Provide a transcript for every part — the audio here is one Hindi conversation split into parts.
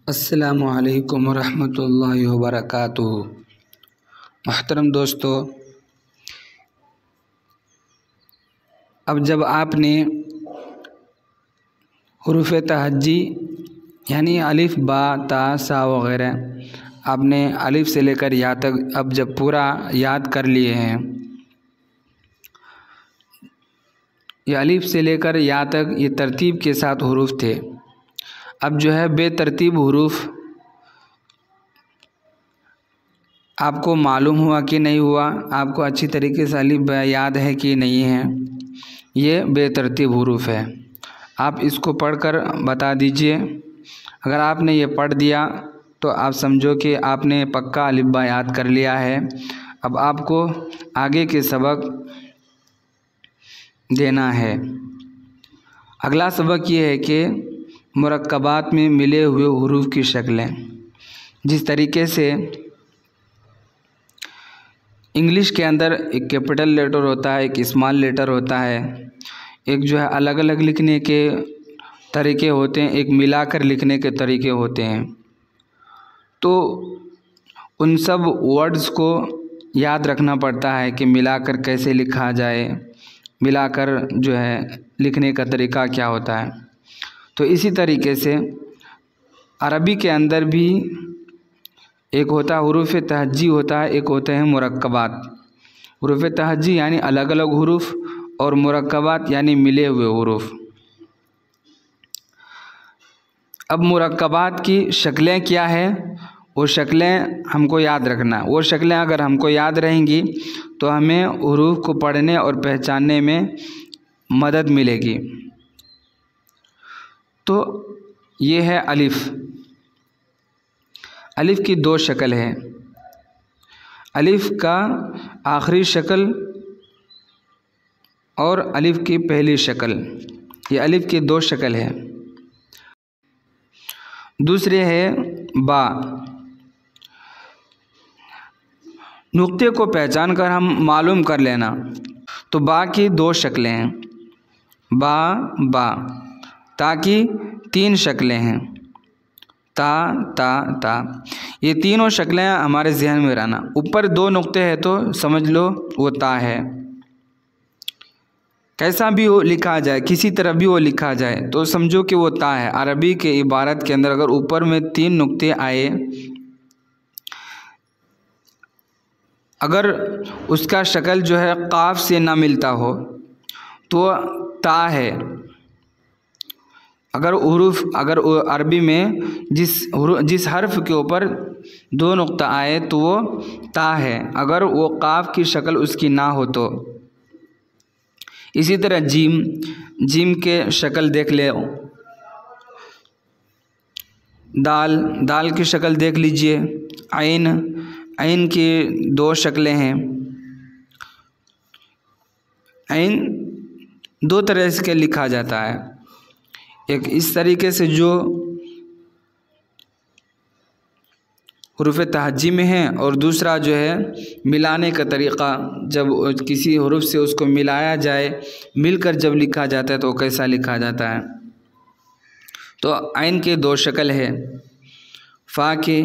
अस्सलामु अलैकुम रहमतुल्लाहि व बरकातुहू। मुहतरम दोस्तों, अब जब आपने हुरूफ़ तहज्जी यानी अलिफ बा ता सा वग़ैरह आपने अलिफ से लेकर या तक अब जब पूरा याद कर लिए हैं, ये अलिफ से लेकर या तक ये तरतीब के साथ हुरूफ थे। अब जो है बेतरतीब हुरूफ आपको मालूम हुआ कि नहीं हुआ, आपको अच्छी तरीके से अलिफ बा याद है कि नहीं है। ये बेतरतीब हुरूफ है। आप इसको पढ़कर बता दीजिए। अगर आपने ये पढ़ दिया तो आप समझो कि आपने पक्का अलिफ बा याद कर लिया है। अब आपको आगे के सबक देना है। अगला सबक ये है कि मुरक्कबात में मिले हुए हुरूफ की शक्लें। जिस तरीके से इंग्लिश के अंदर एक कैपिटल लेटर होता है, एक स्मॉल लेटर होता है, एक जो है अलग अलग लिखने के तरीके होते हैं, एक मिलाकर लिखने के तरीके होते हैं। तो उन सब वर्ड्स को याद रखना पड़ता है कि मिलाकर कैसे लिखा जाए, मिलाकर जो है लिखने का तरीका क्या होता है। तो इसी तरीके से अरबी के अंदर भी एक होता है हुरूफ़ तहज्जी होता है, एक होते हैं मुरक्कबात। हुरूफ़ तहज्जी यानी अलग अलग हुरूफ और मुरक्कबात यानी मिले हुए हुरूफ। अब मुरक्कबात की शक्लें क्या है, वो शक्लें हमको याद रखना। वो शक्लें अगर हमको याद रहेंगी तो हमें हुरूफ को पढ़ने और पहचानने में मदद मिलेगी। तो ये है अलिफ़। अलिफ़ की दो शक्ल है। अलिफ़ का आखिरी शक्ल और अलिफ़ की पहली शक्ल, ये अलिफ़ की दो शक्ल है। दूसरे है बा। नुक्ते को पहचान कर हम मालूम कर लेना। तो बा की दो शक्लें हैं, बा बा। ता की तीन शक्लें हैं, ता ता ता। ये तीनों शक्लें हमारे जहन में रहना। ऊपर दो नुक्ते हैं तो समझ लो वो ता है। कैसा भी हो लिखा जाए, किसी तरह भी वो लिखा जाए तो समझो कि वो ता है। अरबी के इबारत के अंदर अगर ऊपर में तीन नुक्ते आए, अगर उसका शक्ल जो है काफ से ना मिलता हो तो ता है। अगर अरबी में जिस हर्फ के ऊपर दो नुक्ता आए तो वो ता है, अगर वो काफ की शक्ल उसकी ना हो तो। इसी तरह जीम के शक्ल देख ले। दाल की शक्ल देख लीजिए। ऐन की दो शक्लें हैं। ऐन दो तरह से लिखा जाता है, एक इस तरीके से जो हुरूफ़ तहज्जी में है, और दूसरा जो है मिलाने का तरीक़ा, जब किसी हुरूफ से उसको मिलाया जाए, मिलकर जब लिखा जाता है तो कैसा लिखा जाता है। तो ऐन के दो शक्ल है, फ़ा के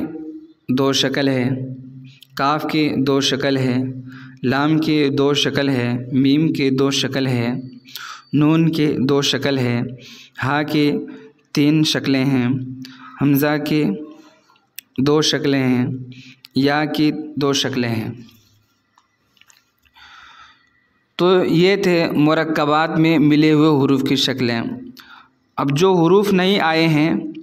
दो शक्ल है, काफ के दो शक्ल है, लाम के दो शक्ल है, मीम के दो शक्ल है, नून के दो शक्ल है, हा के तीन शक्लें हैं, हमज़ा के दो शक्लें हैं, या की दो शक्लें हैं। तो ये थे मुरक्कबात में मिले हुए हुरूफ की शक्लें। अब जो हुरूफ नहीं आए हैं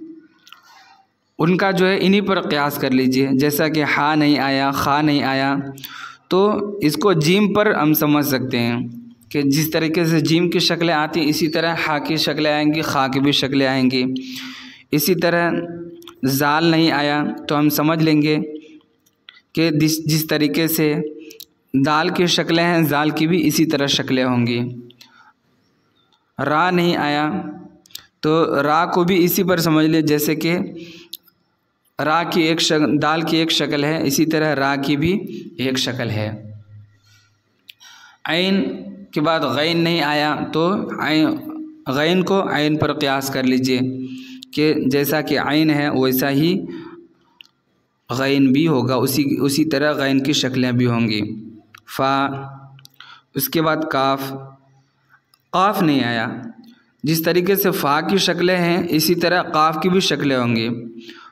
उनका जो है इन्हीं पर क़यास कर लीजिए। जैसा कि हा नहीं आया, खा नहीं आया, तो इसको जीम पर हम समझ सकते हैं कि जिस तरीके से जीम की शक्लें आती इसी तरह हा की शक्लें आएंगी, खा की भी शक्लें आएंगी। इसी तरह ज़ाल नहीं आया तो हम समझ लेंगे कि जिस तरीके से दाल की शक्लें हैं, ज़ाल की भी इसी तरह शक्लें होंगी। रा नहीं आया तो रा को भी इसी पर समझ ले, जैसे कि रा की दाल की एक शक्ल है, इसी तरह रा की भी एक शक्ल है। ऐन के बाद गैन नहीं आया तो गैन को ऐन पर क़यास कर लीजिए कि जैसा कि आइन है वैसा ही गैन भी होगा, उसी तरह गैन की शक्लें भी होंगी। फ़ा, उसके बाद काफ, काफ नहीं आया। जिस तरीके से फ़ा की शक्लें हैं इसी तरह काफ की भी शक्लें होंगी।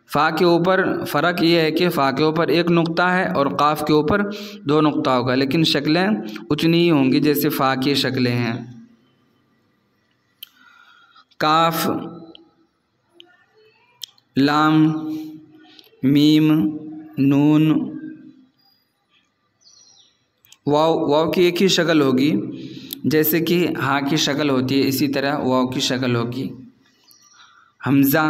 फ़ा के ऊपर फ़र्क ये है कि फ़ा के ऊपर एक नुक्ता है और काफ के ऊपर 2 नुक्ता होगा, लेकिन शक्लें उतनी ही होंगी जैसे फ़ा की शक्लें हैं। काफ, लाम, मीम, नून, वाव, वाव की एक ही शक्ल होगी, जैसे कि हाँ की शक्ल होती है इसी तरह वाव की शक्ल होगी। हमज़ा,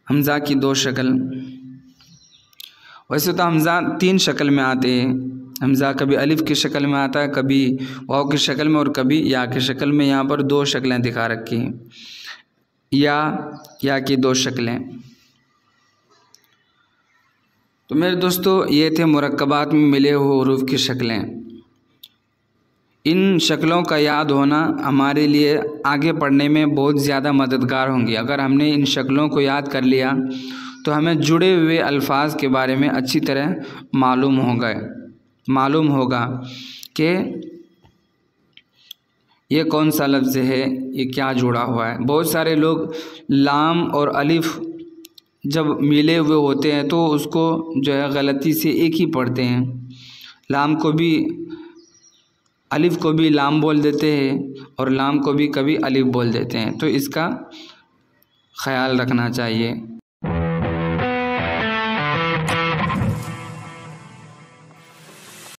हमज़ा की 2 शक्ल। वैसे तो हमज़ा 3 शक्ल में आते हैं। हमज़ा कभी अलिफ़ की शक्ल में आता है, कभी वाव की शक्ल में और कभी या की शक्ल में। यहाँ पर 2 शक्लें दिखा रखी हैं, या की 2 शक्लें। तो मेरे दोस्तों ये थे मुरक्कबात में मिले हुए हुरूफ की शक्लें। इन शक्लों का याद होना हमारे लिए आगे पढ़ने में बहुत ज़्यादा मददगार होंगी। अगर हमने इन शक्लों को याद कर लिया तो हमें जुड़े हुए अल्फाज के बारे में अच्छी तरह मालूम होगा कि ये कौन सा लफ्ज़ है, ये क्या जुड़ा हुआ है। बहुत सारे लोग लाम और अलिफ़ जब मिले हुए होते हैं तो उसको जो है गलती से एक ही पढ़ते हैं। लाम को भी अलिफ़ को भी लाम बोल देते हैं और लाम को भी कभी अलिफ़ बोल देते हैं, तो इसका ख़याल रखना चाहिए।